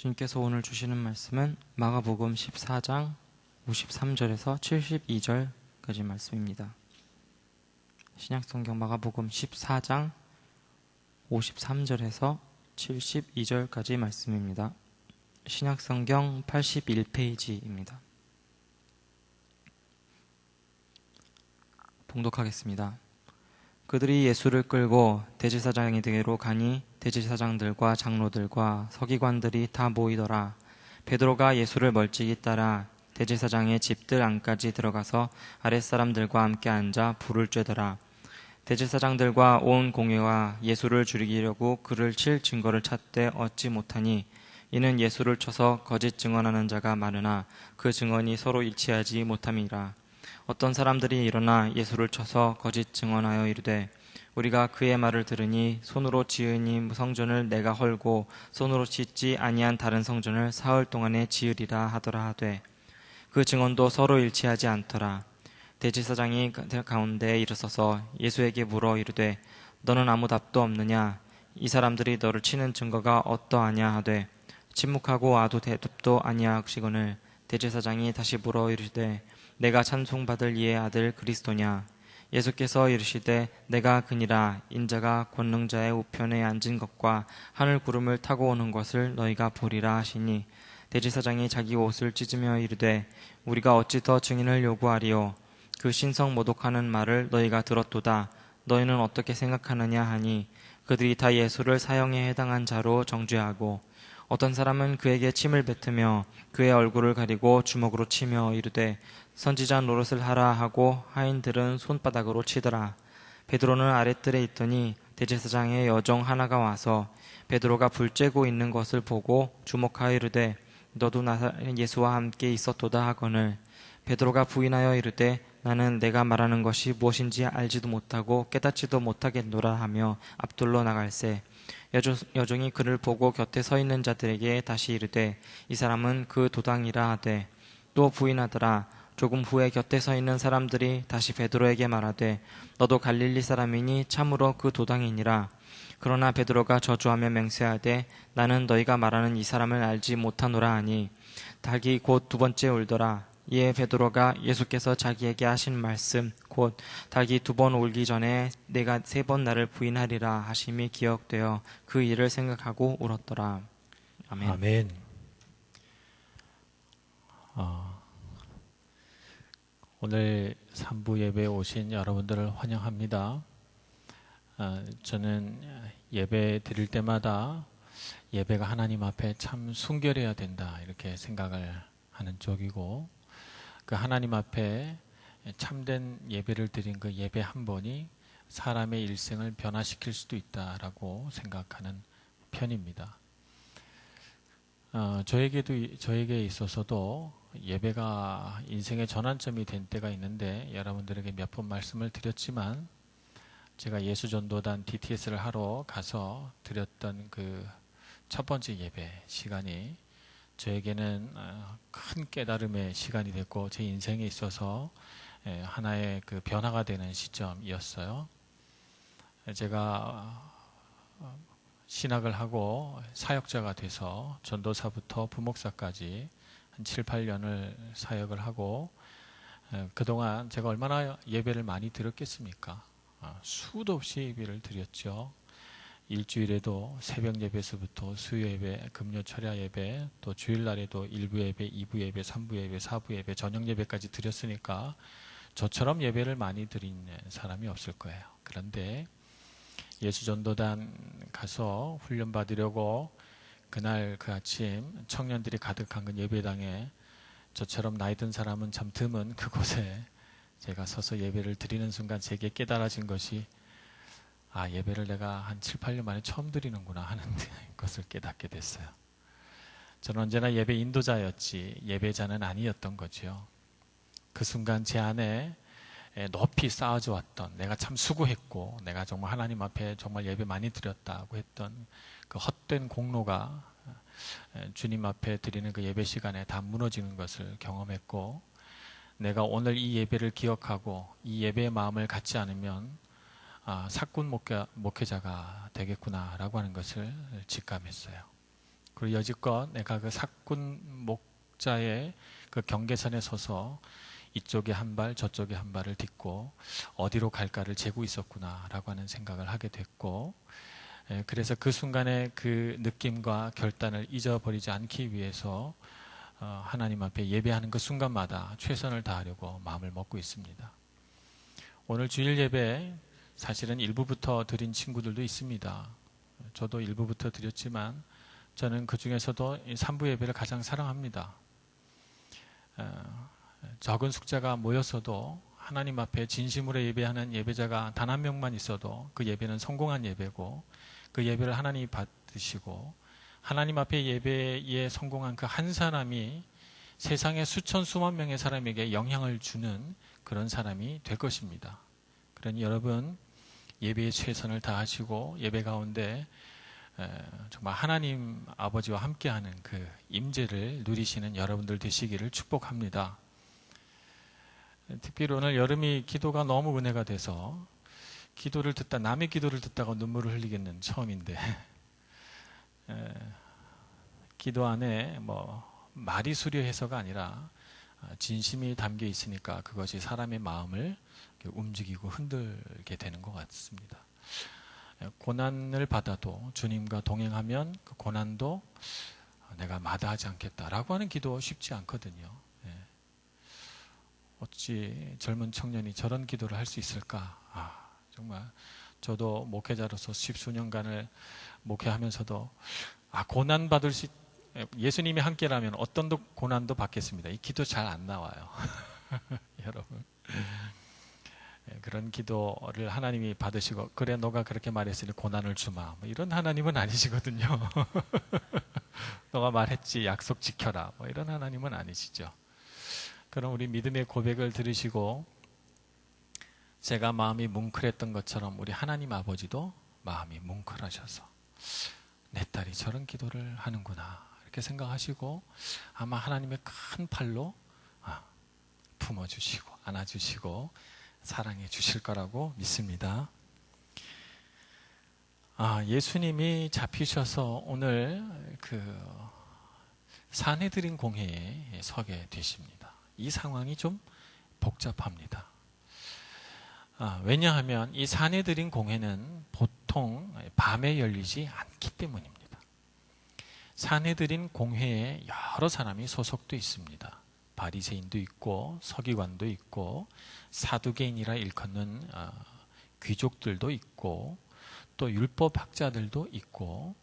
주님께서 오늘 주시는 말씀은 마가복음 14장 53절에서 72절까지 말씀입니다. 신약성경 마가복음 14장 53절에서 72절까지 말씀입니다. 신약성경 81페이지입니다. 봉독하겠습니다. 그들이 예수를 끌고 대제사장에게로 가니 대제사장들과 장로들과 서기관들이 다 모이더라. 베드로가 예수를 멀찍이 따라 대제사장의 집들 안까지 들어가서 아랫사람들과 함께 앉아 불을 쬐더라. 대제사장들과 온 공회와 예수를 죽이려고 그를 칠 증거를 찾되 얻지 못하니 이는 예수를 쳐서 거짓 증언하는 자가 많으나 그 증언이 서로 일치하지 못함이라. 어떤 사람들이 일어나 예수를 쳐서 거짓 증언하여 이르되 우리가 그의 말을 들으니 손으로 지으니 성전을 내가 헐고 손으로 짓지 아니한 다른 성전을 사흘 동안에 지으리라 하더라 하되 그 증언도 서로 일치하지 않더라. 대제사장이 가운데에 일어서서 예수에게 물어 이르되 너는 아무 답도 없느냐? 이 사람들이 너를 치는 증거가 어떠하냐 하되 침묵하고 아도 대답도 아니하시거늘 대제사장이 다시 물어 이르되 내가 찬송받을 이의 아들 그리스도냐? 예수께서 이르시되 내가 그니라. 인자가 권능자의 우편에 앉은 것과 하늘 구름을 타고 오는 것을 너희가 보리라 하시니 대제사장이 자기 옷을 찢으며 이르되 우리가 어찌 더 증인을 요구하리요? 그 신성 모독하는 말을 너희가 들었도다. 너희는 어떻게 생각하느냐 하니 그들이 다 예수를 사형에 해당한 자로 정죄하고 어떤 사람은 그에게 침을 뱉으며 그의 얼굴을 가리고 주먹으로 치며 이르되 선지자 노릇을 하라 하고 하인들은 손바닥으로 치더라. 베드로는 아랫뜰에 있더니 대제사장의 여종 하나가 와서 베드로가 불 쬐고 있는 것을 보고 주목하여 이르되 너도 나사렛 예수와 함께 있었도다 하거늘 베드로가 부인하여 이르되 나는 내가 말하는 것이 무엇인지 알지도 못하고 깨닫지도 못하겠노라 하며 앞돌로 나갈새 여종이 그를 보고 곁에 서 있는 자들에게 다시 이르되 이 사람은 그 도당이라 하되 또 부인하더라. 조금 후에 곁에 서 있는 사람들이 다시 베드로에게 말하되 너도 갈릴리 사람이니 참으로 그 도당이니라. 그러나 베드로가 저주하며 맹세하되 나는 너희가 말하는 이 사람을 알지 못하노라 하니 닭이 곧 두 번째 울더라. 이에 베드로가 예수께서 자기에게 하신 말씀 곧 닭이 두 번 울기 전에 내가 세 번 나를 부인하리라 하심이 기억되어 그 일을 생각하고 울었더라. 아멘. 아멘. 오늘 3부 예배에 오신 여러분들을 환영합니다. 저는 예배 드릴 때마다 예배가 하나님 앞에 참 순결해야 된다 이렇게 생각을 하는 쪽이고 그 하나님 앞에 참된 예배를 드린 그 예배 한 번이 사람의 일생을 변화시킬 수도 있다라고 생각하는 편입니다. 저에게 있어서도 예배가 인생의 전환점이 된 때가 있는데 여러분들에게 몇 번 말씀을 드렸지만 제가 예수전도단 DTS를 하러 가서 드렸던 그 첫 번째 예배 시간이 저에게는 큰 깨달음의 시간이 됐고 제 인생에 있어서 하나의 그 변화가 되는 시점이었어요. 제가 신학을 하고 사역자가 돼서 전도사부터 부목사까지 한 7, 8년을 사역을 하고 그동안 제가 얼마나 예배를 많이 드렸겠습니까? 수도 없이 예배를 드렸죠. 일주일에도 새벽 예배서부터 수요 예배, 금요 철야 예배, 또 주일날에도 1부 예배, 2부 예배, 3부 예배, 4부 예배, 저녁 예배까지 드렸으니까 저처럼 예배를 많이 드린 사람이 없을 거예요. 그런데 예수전도단 가서 훈련 받으려고 그날 그 아침 청년들이 가득한 그 예배당에 저처럼 나이 든 사람은 참 드문 그곳에 제가 서서 예배를 드리는 순간 제게 깨달아진 것이 예배를 내가 한 7, 8년 만에 처음 드리는구나 하는 것을 깨닫게 됐어요. 저는 언제나 예배 인도자였지 예배자는 아니었던 거죠. 그 순간 제 안에 높이 쌓아져 왔던 내가 참 수고했고 내가 정말 하나님 앞에 정말 예배 많이 드렸다고 했던 그 헛된 공로가 주님 앞에 드리는 그 예배 시간에 다 무너지는 것을 경험했고 내가 오늘 이 예배를 기억하고 이 예배의 마음을 갖지 않으면 사꾼 목회자가 되겠구나라고 하는 것을 직감했어요. 그리고 여지껏 내가 그 사꾼 목자의 그 경계선에 서서 이쪽에 한 발 저쪽에 한 발을 딛고 어디로 갈까를 재고 있었구나라고 하는 생각을 하게 됐고, 그래서 그 순간의 그 느낌과 결단을 잊어버리지 않기 위해서 하나님 앞에 예배하는 그 순간마다 최선을 다하려고 마음을 먹고 있습니다. 오늘 주일 예배 사실은 일부부터 드린 친구들도 있습니다. 저도 일부부터 드렸지만 저는 그 중에서도 3부 예배를 가장 사랑합니다. 적은 숫자가 모였어도 하나님 앞에 진심으로 예배하는 예배자가 단 한 명만 있어도 그 예배는 성공한 예배고, 그 예배를 하나님이 받으시고 하나님 앞에 예배에 성공한 그 한 사람이 세상의 수천 수만 명의 사람에게 영향을 주는 그런 사람이 될 것입니다. 그러니 여러분 예배에 최선을 다하시고 예배 가운데 정말 하나님 아버지와 함께하는 그 임재를 누리시는 여러분들 되시기를 축복합니다. 특별히 오늘 여름이 기도가 너무 은혜가 돼서 기도를 듣다 남의 기도를 듣다가 눈물을 흘리겠는 처음인데, 기도 안에 뭐 말이 수려해서가 아니라 진심이 담겨 있으니까 그것이 사람의 마음을 움직이고 흔들게 되는 것 같습니다. 고난을 받아도 주님과 동행하면 그 고난도 내가 마다하지 않겠다라고 하는 기도 쉽지 않거든요. 어찌 젊은 청년이 저런 기도를 할 수 있을까? 정말 저도 목회자로서 십수년간을 목회하면서도 고난 받을 수 예수님이 함께라면 어떤 고난도 받겠습니다. 이 기도 잘 안 나와요. 여러분 그런 기도를 하나님이 받으시고, 그래 너가 그렇게 말했으니 고난을 주마, 뭐 이런 하나님은 아니시거든요. 너가 말했지 약속 지켜라, 뭐 이런 하나님은 아니시죠. 그럼 우리 믿음의 고백을 들으시고 제가 마음이 뭉클했던 것처럼 우리 하나님 아버지도 마음이 뭉클하셔서 내 딸이 저런 기도를 하는구나 이렇게 생각하시고 아마 하나님의 큰 팔로 품어주시고 안아주시고 사랑해 주실 거라고 믿습니다. 예수님이 잡히셔서 오늘 그 산헤드린 공회에 서게 되십니다. 이 상황이 좀 복잡합니다. 왜냐하면 이 산헤드린 공회는 보통 밤에 열리지 않기 때문입니다. 산헤드린 공회에 여러 사람이 소속돼 있습니다. 바리새인도 있고 서기관도 있고 사두개인이라 일컫는 귀족들도 있고 또 율법학자들도 있고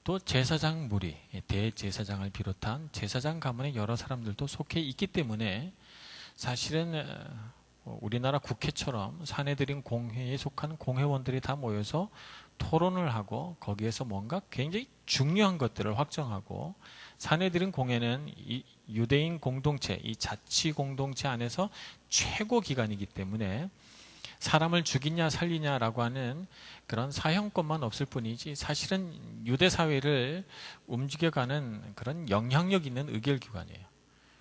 또 제사장 무리, 대제사장을 비롯한 제사장 가문의 여러 사람들도 속해 있기 때문에 사실은 우리나라 국회처럼 산헤드린 공회에 속한 공회원들이 다 모여서 토론을 하고 거기에서 뭔가 굉장히 중요한 것들을 확정하고, 산헤드린 공회는 이 유대인 공동체, 이 자치 공동체 안에서 최고 기관이기 때문에 사람을 죽이냐 살리냐라고 하는 그런 사형권만 없을 뿐이지 사실은 유대 사회를 움직여가는 그런 영향력 있는 의결기관이에요.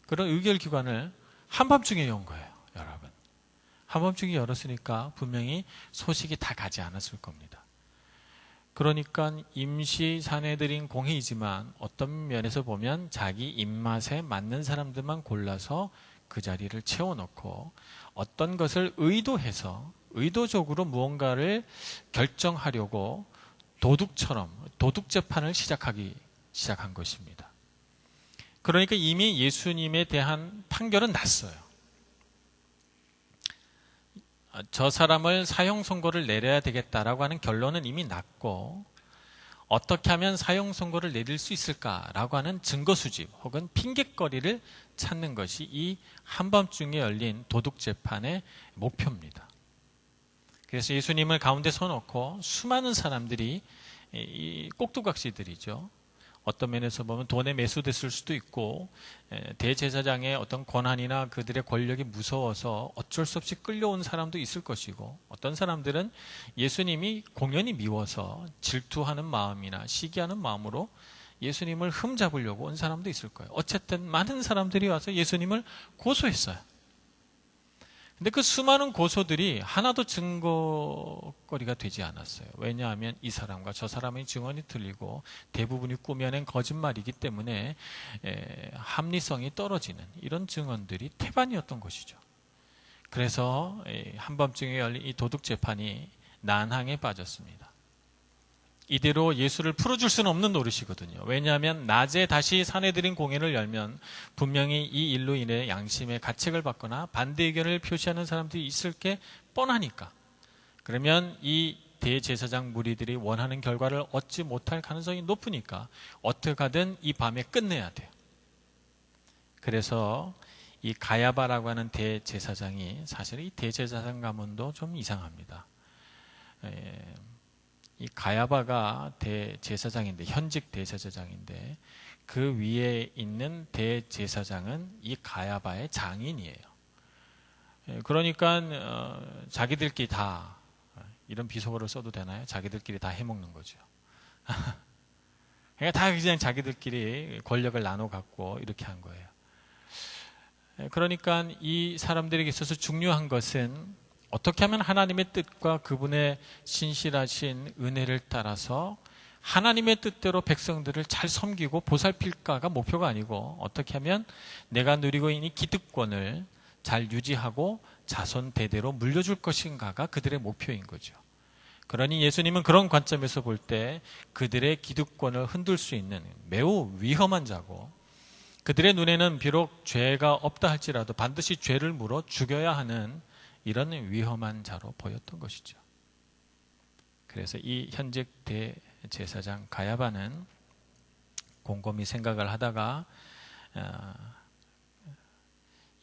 그런 의결기관을 한밤중에 연 거예요, 여러분. 한밤중에 열었으니까 분명히 소식이 다 가지 않았을 겁니다. 그러니까 임시 산헤드린 공회이지만 어떤 면에서 보면 자기 입맛에 맞는 사람들만 골라서 그 자리를 채워놓고 어떤 것을 의도해서 의도적으로 무언가를 결정하려고 도둑처럼 도둑 재판을 시작한 것입니다. 그러니까 이미 예수님에 대한 판결은 났어요. 저 사람을 사형 선고를 내려야 되겠다라고 하는 결론은 이미 났고, 어떻게 하면 사형 선고를 내릴 수 있을까라고 하는 증거 수집 혹은 핑곗거리를 찾는 것이 이 한밤중에 열린 도둑 재판의 목표입니다. 그래서 예수님을 가운데 서놓고 수많은 사람들이, 이 꼭두각시들이죠. 어떤 면에서 보면 돈에 매수됐을 수도 있고, 대제사장의 어떤 권한이나 그들의 권력이 무서워서 어쩔 수 없이 끌려온 사람도 있을 것이고, 어떤 사람들은 예수님이 공연히 미워서 질투하는 마음이나 시기하는 마음으로 예수님을 흠잡으려고 온 사람도 있을 거예요. 어쨌든 많은 사람들이 와서 예수님을 고소했어요. 근데 그 수많은 고소들이 하나도 증거거리가 되지 않았어요. 왜냐하면 이 사람과 저 사람의 증언이 틀리고 대부분이 꾸며낸 거짓말이기 때문에 합리성이 떨어지는 이런 증언들이 태반이었던 것이죠. 그래서 한밤중에 열린 이 도둑재판이 난항에 빠졌습니다. 이대로 예수를 풀어줄 수는 없는 노릇이거든요. 왜냐하면 낮에 다시 사내들인 공회를 열면 분명히 이 일로 인해 양심의 가책을 받거나 반대 의견을 표시하는 사람들이 있을 게 뻔하니까. 그러면 이 대제사장 무리들이 원하는 결과를 얻지 못할 가능성이 높으니까 어떻게 하든 이 밤에 끝내야 돼요. 그래서 이 가야바라고 하는 대제사장이, 사실 이 대제사장 가문도 좀 이상합니다. 이 가야바가 대제사장인데, 현직 대제사장인데, 그 위에 있는 대제사장은 이 가야바의 장인이에요. 그러니까 자기들끼리 다, 이런 비속어를 써도 되나요? 자기들끼리 다 해먹는 거죠. 그러니까 다 그냥 자기들끼리 권력을 나눠 갖고 이렇게 한 거예요. 그러니까 이 사람들에게 있어서 중요한 것은 어떻게 하면 하나님의 뜻과 그분의 신실하신 은혜를 따라서 하나님의 뜻대로 백성들을 잘 섬기고 보살필까가 목표가 아니고, 어떻게 하면 내가 누리고 있는 기득권을 잘 유지하고 자손 대대로 물려줄 것인가가 그들의 목표인 거죠. 그러니 예수님은 그런 관점에서 볼 때 그들의 기득권을 흔들 수 있는 매우 위험한 자고, 그들의 눈에는 비록 죄가 없다 할지라도 반드시 죄를 물어 죽여야 하는 이런 위험한 자로 보였던 것이죠. 그래서 이 현직 대제사장 가야바는 곰곰이 생각을 하다가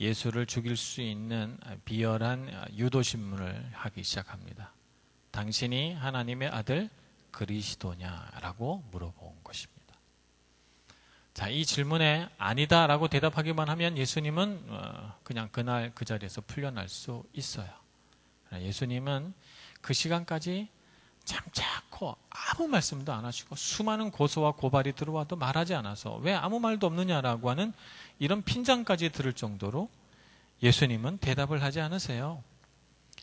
예수를 죽일 수 있는 비열한 유도신문을 하기 시작합니다. 당신이 하나님의 아들 그리스도냐라고 물어본 것입니다. 자, 이 질문에 아니다라고 대답하기만 하면 예수님은 그냥 그날 그 자리에서 풀려날 수 있어요. 예수님은 그 시간까지 잠자코 아무 말씀도 안 하시고 수많은 고소와 고발이 들어와도 말하지 않아서 왜 아무 말도 없느냐라고 하는 이런 핀잔까지 들을 정도로 예수님은 대답을 하지 않으세요.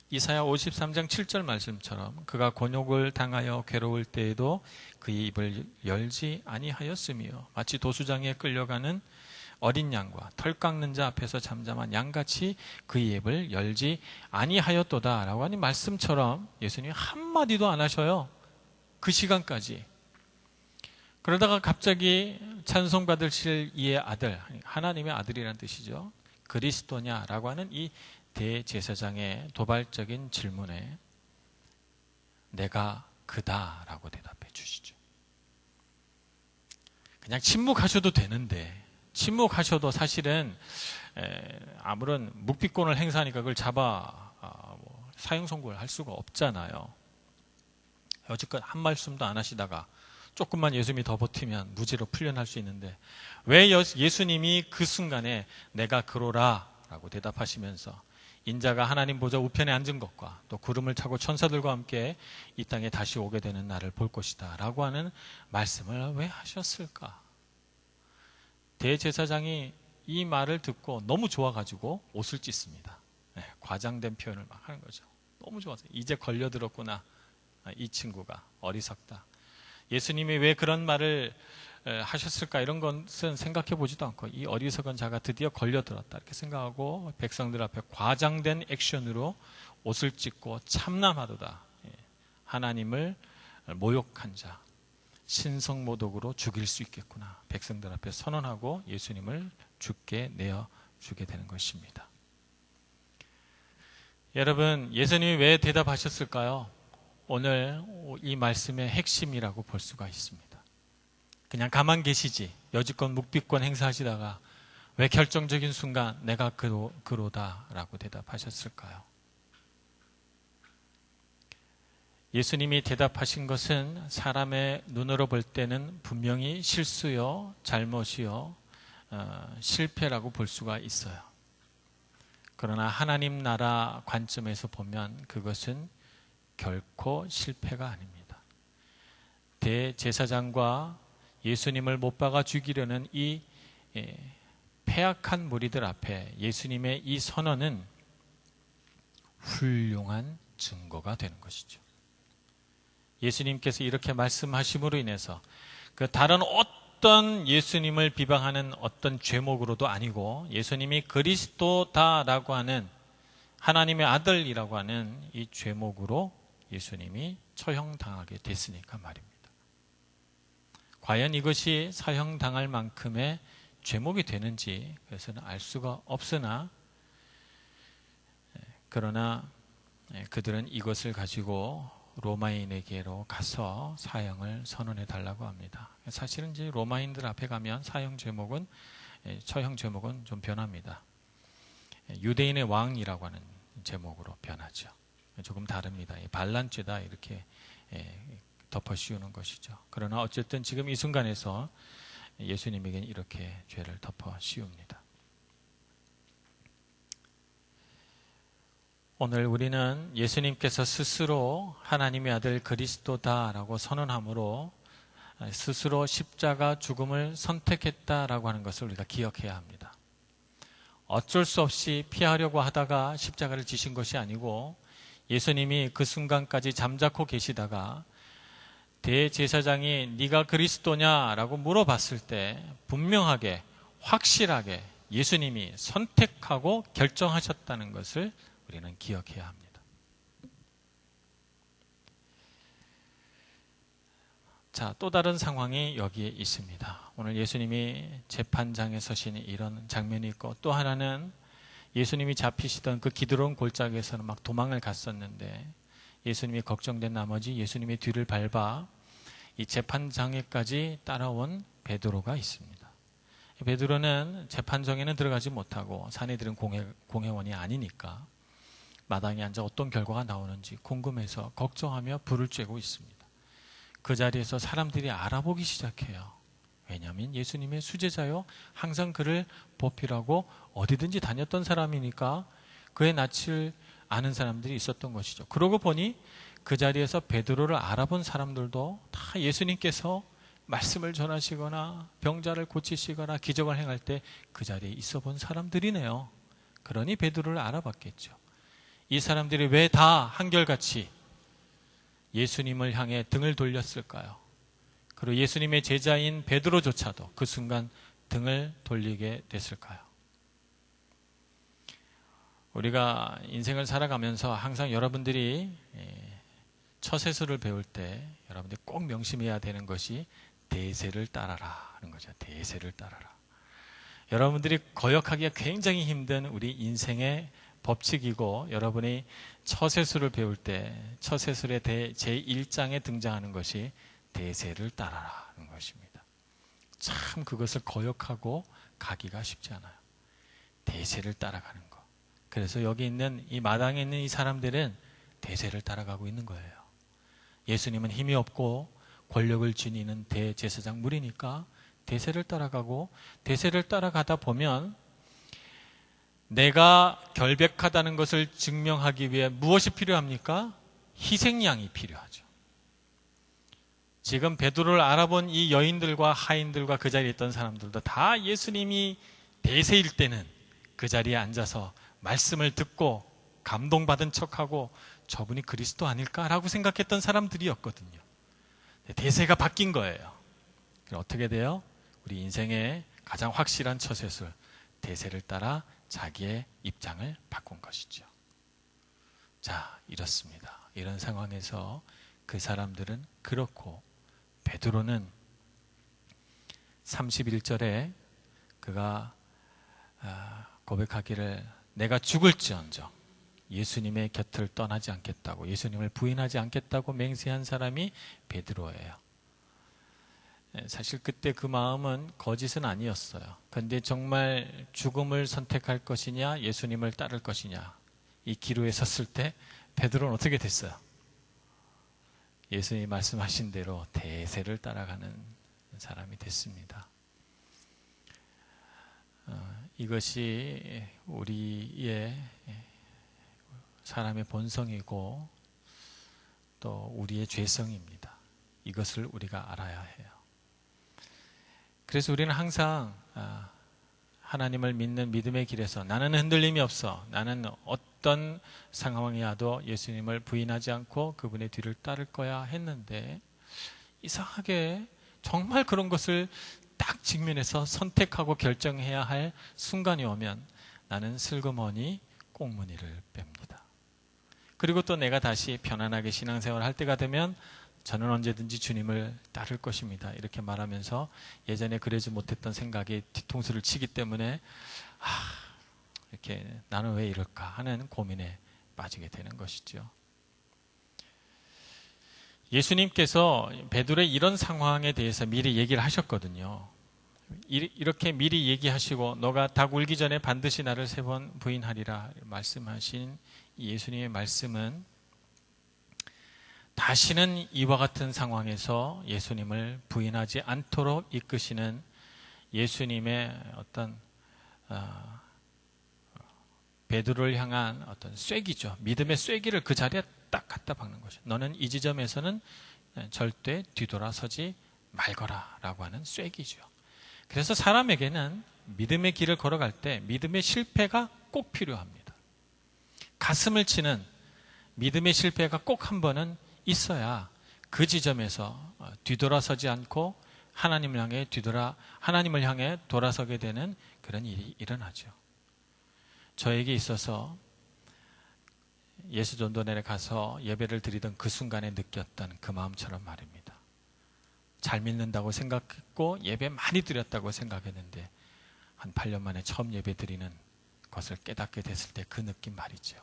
이사야 53장 7절 말씀처럼 그가 곤욕을 당하여 괴로울 때에도 그의 입을 열지 아니하였으며 마치 도수장에 끌려가는 어린 양과 털 깎는 자 앞에서 잠잠한 양같이 그의 입을 열지 아니하였도다 라고 하는 말씀처럼 예수님이 한마디도 안 하셔요. 그 시간까지. 그러다가 갑자기 찬송받으실 이의 아들, 하나님의 아들이라는 뜻이죠. 그리스도냐라고 하는 이 대제사장의 도발적인 질문에 내가 그다라고 대답해 주시죠. 그냥 침묵하셔도 되는데, 침묵하셔도 사실은 아무런 묵비권을 행사하니까 그걸 잡아 사형 선고를 할 수가 없잖아요. 여지껏 한 말씀도 안 하시다가 조금만 예수님이 더 버티면 무죄로 풀려날 수 있는데, 왜 예수님이 그 순간에 내가 그러라 라고 대답하시면서 인자가 하나님 보좌 우편에 앉은 것과 또 구름을 타고 천사들과 함께 이 땅에 다시 오게 되는 날을 볼 것이다 라고 하는 말씀을 왜 하셨을까? 대제사장이 이 말을 듣고 너무 좋아가지고 옷을 찢습니다. 과장된 표현을 막 하는 거죠. 너무 좋아서 이제 걸려들었구나. 이 친구가 어리석다. 예수님이 왜 그런 말을 하셨을까? 이런 것은 생각해 보지도 않고 이 어리석은 자가 드디어 걸려들었다 이렇게 생각하고 백성들 앞에 과장된 액션으로 옷을 찢고 참남하도다. 하나님을 모욕한 자, 신성모독으로 죽일 수 있겠구나. 백성들 앞에 선언하고 예수님을 죽게 내어주게 되는 것입니다. 여러분, 예수님이 왜 대답하셨을까요? 오늘 이 말씀의 핵심이라고 볼 수가 있습니다. 그냥 가만 계시지 여지껏 묵비권 행사하시다가 왜 결정적인 순간 내가 그로다라고 대답하셨을까요? 예수님이 대답하신 것은 사람의 눈으로 볼 때는 분명히 실수요, 잘못이요, 실패라고 볼 수가 있어요. 그러나 하나님 나라 관점에서 보면 그것은 결코 실패가 아닙니다. 대제사장과 예수님을 못 박아 죽이려는 이 패악한 무리들 앞에 예수님의 이 선언은 훌륭한 증거가 되는 것이죠. 예수님께서 이렇게 말씀하심으로 인해서 그 다른 어떤 예수님을 비방하는 어떤 죄목으로도 아니고 예수님이 그리스도다라고 하는 하나님의 아들이라고 하는 이 죄목으로 예수님이 처형당하게 됐으니까 말입니다. 과연 이것이 사형당할 만큼의 죄목이 되는지 그래서는 알 수가 없으나 그러나 그들은 이것을 가지고 로마인에게로 가서 사형을 선언해 달라고 합니다. 사실은 이제 로마인들 앞에 가면 사형 제목은 처형 제목은 좀 변합니다. 유대인의 왕이라고 하는 제목으로 변하죠. 조금 다릅니다. 반란죄다 이렇게 덮어 씌우는 것이죠. 그러나 어쨌든 지금 이 순간에서 예수님에게는 이렇게 죄를 덮어 씌웁니다. 오늘 우리는 예수님께서 스스로 하나님의 아들 그리스도다라고 선언함으로 스스로 십자가 죽음을 선택했다라고 하는 것을 우리가 기억해야 합니다. 어쩔 수 없이 피하려고 하다가 십자가를 지신 것이 아니고 예수님이 그 순간까지 잠자코 계시다가 대제사장이 네가 그리스도냐라고 물어봤을 때 분명하게 확실하게 예수님이 선택하고 결정하셨다는 것을 우리는 기억해야 합니다. 자, 또 다른 상황이 여기에 있습니다. 오늘 예수님이 재판장에 서신 이런 장면이 있고 또 하나는 예수님이 잡히시던 그 기드론 골짜기에서는 막 도망을 갔었는데 예수님이 걱정된 나머지 예수님의 뒤를 밟아 이 재판장에까지 따라온 베드로가 있습니다. 베드로는 재판정에는 들어가지 못하고 사내들은 공회원이 아니니까 마당에 앉아 어떤 결과가 나오는지 궁금해서 걱정하며 불을 쬐고 있습니다. 그 자리에서 사람들이 알아보기 시작해요. 왜냐하면 예수님의 수제자요 항상 그를 보필하고 어디든지 다녔던 사람이니까 그의 낯을 아는 사람들이 있었던 것이죠. 그러고 보니 그 자리에서 베드로를 알아본 사람들도 다 예수님께서 말씀을 전하시거나 병자를 고치시거나 기적을 행할 때 그 자리에 있어 본 사람들이네요. 그러니 베드로를 알아봤겠죠. 이 사람들이 왜 다 한결같이 예수님을 향해 등을 돌렸을까요? 그리고 예수님의 제자인 베드로조차도 그 순간 등을 돌리게 됐을까요? 우리가 인생을 살아가면서 항상 여러분들이 처세술을 배울 때 여러분들이 꼭 명심해야 되는 것이 대세를 따라라 하는 거죠. 대세를 따라라. 여러분들이 거역하기가 굉장히 힘든 우리 인생의 법칙이고 여러분이 처세술을 배울 때 처세술의 제1장에 등장하는 것이 대세를 따라라는 것입니다. 참 그것을 거역하고 가기가 쉽지 않아요. 대세를 따라가는 것. 그래서 여기 있는 이 마당에 있는 이 사람들은 대세를 따라가고 있는 거예요. 예수님은 힘이 없고 권력을 지니는 대제사장 무리니까 대세를 따라가고 대세를 따라가다 보면 내가 결백하다는 것을 증명하기 위해 무엇이 필요합니까? 희생양이 필요하죠. 지금 베드로를 알아본 이 여인들과 하인들과 그 자리에 있던 사람들도 다 예수님이 대세일 때는 그 자리에 앉아서 말씀을 듣고 감동받은 척하고 저분이 그리스도 아닐까라고 생각했던 사람들이었거든요. 대세가 바뀐 거예요. 어떻게 돼요? 우리 인생의 가장 확실한 처세술, 대세를 따라 자기의 입장을 바꾼 것이죠. 자, 이렇습니다. 이런 상황에서 그 사람들은 그렇고 베드로는 31절에 그가 고백하기를 내가 죽을지언정 예수님의 곁을 떠나지 않겠다고 예수님을 부인하지 않겠다고 맹세한 사람이 베드로예요. 사실 그때 그 마음은 거짓은 아니었어요. 그런데 정말 죽음을 선택할 것이냐 예수님을 따를 것이냐 이 기로에 섰을 때 베드로는 어떻게 됐어요? 예수님이 말씀하신 대로 대세를 따라가는 사람이 됐습니다. 이것이 우리의 사람의 본성이고 또 우리의 죄성입니다. 이것을 우리가 알아야 해요. 그래서 우리는 항상 하나님을 믿는 믿음의 길에서 나는 흔들림이 없어. 나는 어떤 상황이 와도 예수님을 부인하지 않고 그분의 뒤를 따를 거야 했는데, 이상하게 정말 그런 것을 딱 직면해서 선택하고 결정해야 할 순간이 오면 나는 슬그머니 꽁무니를 뺍니다. 그리고 또 내가 다시 편안하게 신앙생활을 할 때가 되면 저는 언제든지 주님을 따를 것입니다, 이렇게 말하면서 예전에 그러지 못했던 생각에 뒤통수를 치기 때문에 이렇게 나는 왜 이럴까 하는 고민에 빠지게 되는 것이죠. 예수님께서 베드로의 이런 상황에 대해서 미리 얘기를 하셨거든요. 이렇게 미리 얘기하시고 너가 닭 울기 전에 반드시 나를 3번 부인하리라 말씀하신 예수님의 말씀은 다시는 이와 같은 상황에서 예수님을 부인하지 않도록 이끄시는 예수님의 어떤 베드로를 향한 어떤 쐐기죠. 믿음의 쐐기를 그 자리에 딱 갖다 박는 것이죠. 너는 이 지점에서는 절대 뒤돌아서지 말거라 라고 하는 쐐기죠. 그래서 사람에게는 믿음의 길을 걸어갈 때 믿음의 실패가 꼭 필요합니다. 가슴을 치는 믿음의 실패가 꼭 한 번은 있어야 그 지점에서 뒤돌아서지 않고 하나님을 향해 돌아서게 되는 그런 일이 일어나죠. 저에게 있어서 예수전도단에 가서 예배를 드리던 그 순간에 느꼈던 그 마음처럼 말입니다. 잘 믿는다고 생각했고 예배 많이 드렸다고 생각했는데 한 8년 만에 처음 예배 드리는 것을 깨닫게 됐을 때 그 느낌 말이죠.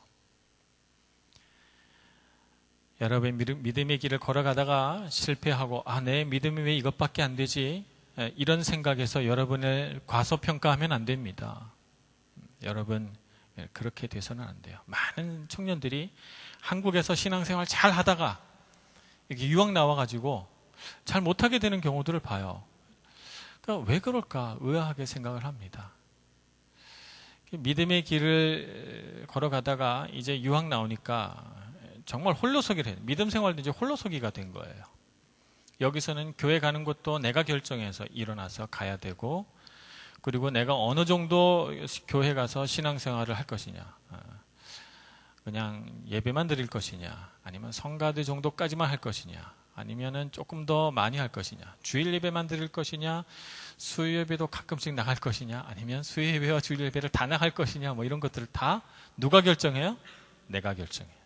여러분 믿음의 길을 걸어가다가 실패하고 내 믿음이 왜 이것밖에 안 되지? 이런 생각에서 여러분을 과소평가하면 안 됩니다. 여러분 그렇게 돼서는 안 돼요. 많은 청년들이 한국에서 신앙생활 잘 하다가 이렇게 유학 나와가지고 잘 못하게 되는 경우들을 봐요. 그러니까 왜 그럴까 의아하게 생각을 합니다. 믿음의 길을 걸어가다가 이제 유학 나오니까 정말 홀로서기를 해요. 믿음 생활도 이제 홀로서기가 된 거예요. 여기서는 교회 가는 것도 내가 결정해서 일어나서 가야 되고, 그리고 내가 어느 정도 교회 가서 신앙생활을 할 것이냐, 그냥 예배만 드릴 것이냐, 아니면 성가대 정도까지만 할 것이냐, 아니면은 조금 더 많이 할 것이냐, 주일 예배만 드릴 것이냐, 수요 예배도 가끔씩 나갈 것이냐, 아니면 수요 예배와 주일 예배를 다 나갈 것이냐, 뭐 이런 것들을 다 누가 결정해요? 내가 결정해요.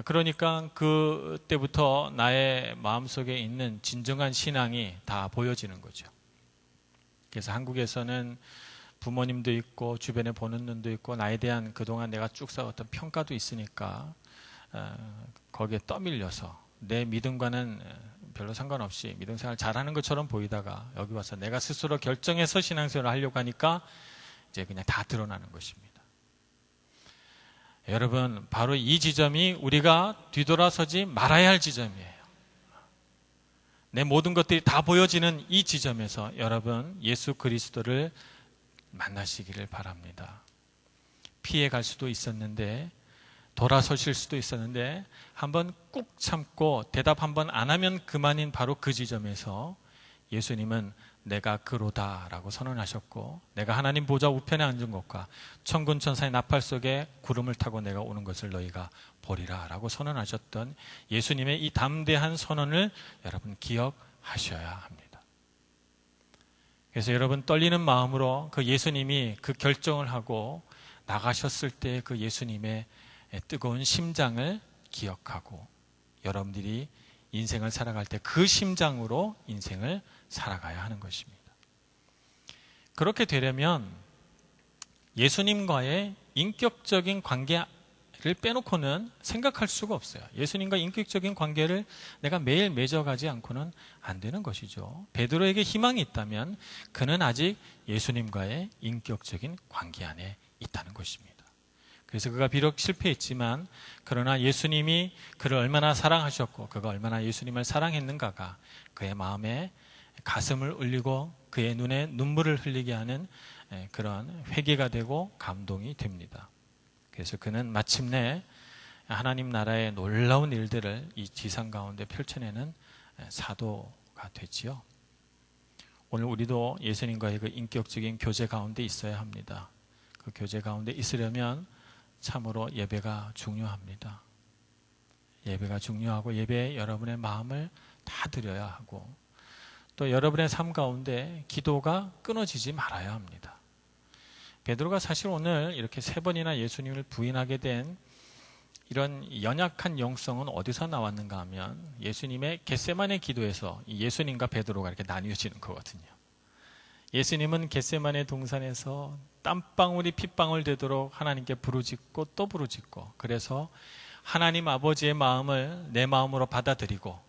그러니까 그때부터 나의 마음속에 있는 진정한 신앙이 다 보여지는 거죠. 그래서 한국에서는 부모님도 있고 주변에 보는 눈도 있고 나에 대한 그동안 내가 쭉 쌓았던 평가도 있으니까 거기에 떠밀려서 내 믿음과는 별로 상관없이 믿음 생활 잘하는 것처럼 보이다가 여기 와서 내가 스스로 결정해서 신앙생활을 하려고 하니까 이제 그냥 다 드러나는 것입니다. 여러분, 바로 이 지점이 우리가 뒤돌아서지 말아야 할 지점이에요. 내 모든 것들이 다 보여지는 이 지점에서 여러분 예수 그리스도를 만나시기를 바랍니다. 피해갈 수도 있었는데, 돌아서실 수도 있었는데, 한번 꾹 참고 대답 한번 안 하면 그만인 바로 그 지점에서 예수님은 내가 그로다 라고 선언하셨고, 내가 하나님 보좌 우편에 앉은 것과 천군 천사의 나팔 속에 구름을 타고 내가 오는 것을 너희가 보리라 라고 선언하셨던 예수님의 이 담대한 선언을 여러분 기억하셔야 합니다. 그래서 여러분 떨리는 마음으로 그 예수님이 그 결정을 하고 나가셨을 때 그 예수님의 뜨거운 심장을 기억하고 여러분들이 인생을 살아갈 때 그 심장으로 인생을 살아가야 하는 것입니다. 그렇게 되려면 예수님과의 인격적인 관계를 빼놓고는 생각할 수가 없어요. 예수님과 인격적인 관계를 내가 매일 맺어가지 않고는 안 되는 것이죠. 베드로에게 희망이 있다면 그는 아직 예수님과의 인격적인 관계 안에 있다는 것입니다. 그래서 그가 비록 실패했지만 그러나 예수님이 그를 얼마나 사랑하셨고 그가 얼마나 예수님을 사랑했는가가 그의 마음에 가슴을 울리고 그의 눈에 눈물을 흘리게 하는 그런 회개가 되고 감동이 됩니다. 그래서 그는 마침내 하나님 나라의 놀라운 일들을 이 지상 가운데 펼쳐내는 사도가 됐지요. 오늘 우리도 예수님과의 그 인격적인 교제 가운데 있어야 합니다. 그 교제 가운데 있으려면 참으로 예배가 중요합니다. 예배가 중요하고 예배에 여러분의 마음을 다 드려야 하고 또 여러분의 삶 가운데 기도가 끊어지지 말아야 합니다. 베드로가 사실 오늘 이렇게 3번이나 예수님을 부인하게 된 이런 연약한 영성은 어디서 나왔는가 하면 예수님의 겟세마네 기도에서 예수님과 베드로가 이렇게 나뉘어지는 거거든요. 예수님은 겟세마네 동산에서 땀방울이 핏방울 되도록 하나님께 부르짖고 또 부르짖고 그래서 하나님 아버지의 마음을 내 마음으로 받아들이고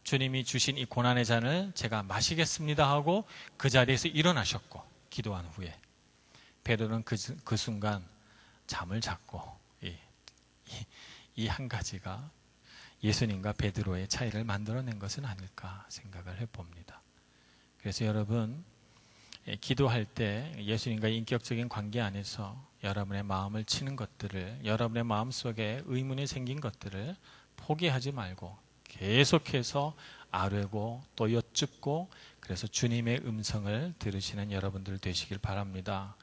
주님이 주신 이 고난의 잔을 제가 마시겠습니다 하고 그 자리에서 일어나셨고 기도한 후에 베드로는 그 순간 잠을 잤고 이 한 가지가 예수님과 베드로의 차이를 만들어낸 것은 아닐까 생각을 해봅니다. 그래서 여러분 기도할 때 예수님과 인격적인 관계 안에서 여러분의 마음을 치는 것들을 여러분의 마음속에 의문이 생긴 것들을 포기하지 말고 계속해서 아뢰고 또 여쭙고 그래서 주님의 음성을 들으시는 여러분들 되시길 바랍니다.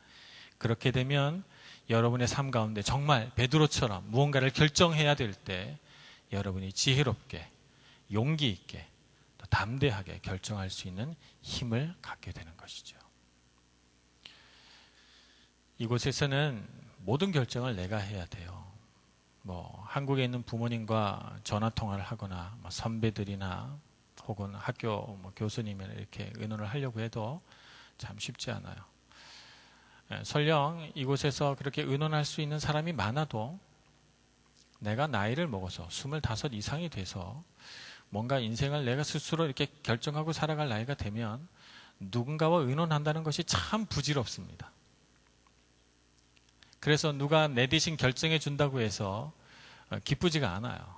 그렇게 되면 여러분의 삶 가운데 정말 베드로처럼 무언가를 결정해야 될 때 여러분이 지혜롭게 용기 있게 또 담대하게 결정할 수 있는 힘을 갖게 되는 것이죠. 이곳에서는 모든 결정을 내가 해야 돼요. 한국에 있는 부모님과 전화 통화를 하거나 선배들이나 혹은 학교 교수님이나 이렇게 의논을 하려고 해도 참 쉽지 않아요. 설령 이곳에서 그렇게 의논할 수 있는 사람이 많아도 내가 나이를 먹어서 25 이상이 돼서 뭔가 인생을 내가 스스로 이렇게 결정하고 살아갈 나이가 되면 누군가와 의논한다는 것이 참 부질없습니다. 그래서 누가 내 대신 결정해 준다고 해서 기쁘지가 않아요.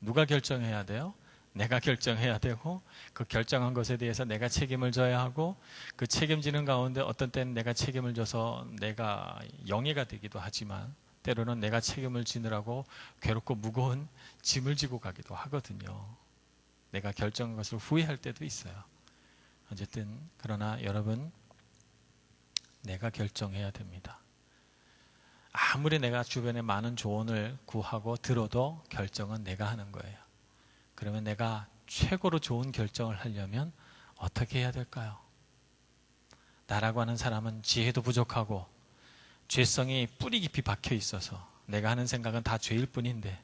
누가 결정해야 돼요? 내가 결정해야 되고 그 결정한 것에 대해서 내가 책임을 져야 하고 그 책임지는 가운데 어떤 때는 내가 책임을 져서 내가 영예가 되기도 하지만 때로는 내가 책임을 지느라고 괴롭고 무거운 짐을 지고 가기도 하거든요. 내가 결정한 것을 후회할 때도 있어요. 어쨌든 그러나 여러분 내가 결정해야 됩니다. 아무리 내가 주변에 많은 조언을 구하고 들어도 결정은 내가 하는 거예요. 그러면 내가 최고로 좋은 결정을 하려면 어떻게 해야 될까요? 나라고 하는 사람은 지혜도 부족하고 죄성이 뿌리 깊이 박혀 있어서 내가 하는 생각은 다 죄일 뿐인데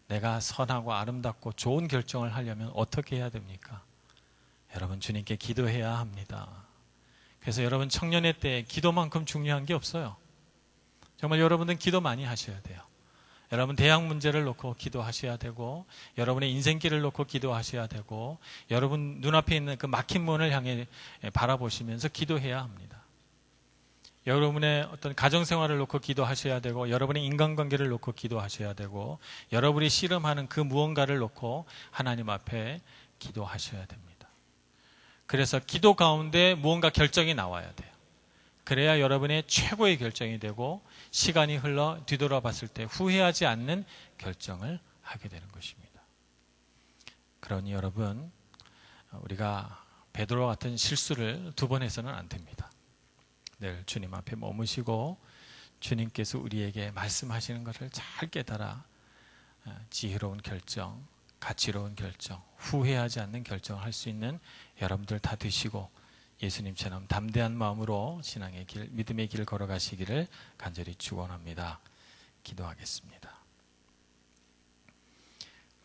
내가 선하고 아름답고 좋은 결정을 하려면 어떻게 해야 됩니까? 여러분 주님께 기도해야 합니다. 그래서 여러분 청년의 때 기도만큼 중요한 게 없어요. 정말 여러분은 기도 많이 하셔야 돼요. 여러분 대학 문제를 놓고 기도하셔야 되고 여러분의 인생길을 놓고 기도하셔야 되고 여러분 눈앞에 있는 그 막힌 문을 향해 바라보시면서 기도해야 합니다. 여러분의 어떤 가정생활을 놓고 기도하셔야 되고 여러분의 인간관계를 놓고 기도하셔야 되고 여러분이 씨름하는 그 무언가를 놓고 하나님 앞에 기도하셔야 됩니다. 그래서 기도 가운데 무언가 결정이 나와야 돼요. 그래야 여러분의 최고의 결정이 되고 시간이 흘러 뒤돌아봤을 때 후회하지 않는 결정을 하게 되는 것입니다. 그러니 여러분 우리가 베드로와 같은 실수를 2번 해서는 안 됩니다. 늘 주님 앞에 머무시고 주님께서 우리에게 말씀하시는 것을 잘 깨달아 지혜로운 결정, 가치로운 결정, 후회하지 않는 결정을 할 수 있는 여러분들 다 되시고 예수님처럼 담대한 마음으로 신앙의 길, 믿음의 길을 걸어가시기를 간절히 축원합니다. 기도하겠습니다.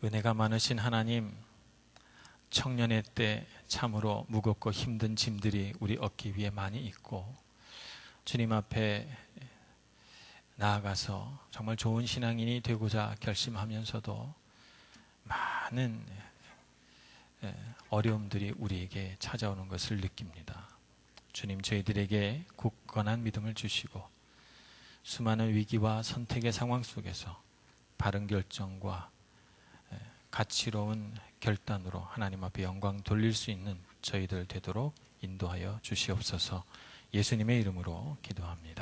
은혜가 많으신 하나님, 청년의 때 참으로 무겁고 힘든 짐들이 우리 어깨 위에 많이 있고 주님 앞에 나아가서 정말 좋은 신앙인이 되고자 결심하면서도 많은 어려움들이 우리에게 찾아오는 것을 느낍니다. 주님 저희들에게 굳건한 믿음을 주시고 수많은 위기와 선택의 상황 속에서 바른 결정과 가치로운 결단으로 하나님 앞에 영광 돌릴 수 있는 저희들 되도록 인도하여 주시옵소서. 예수님의 이름으로 기도합니다.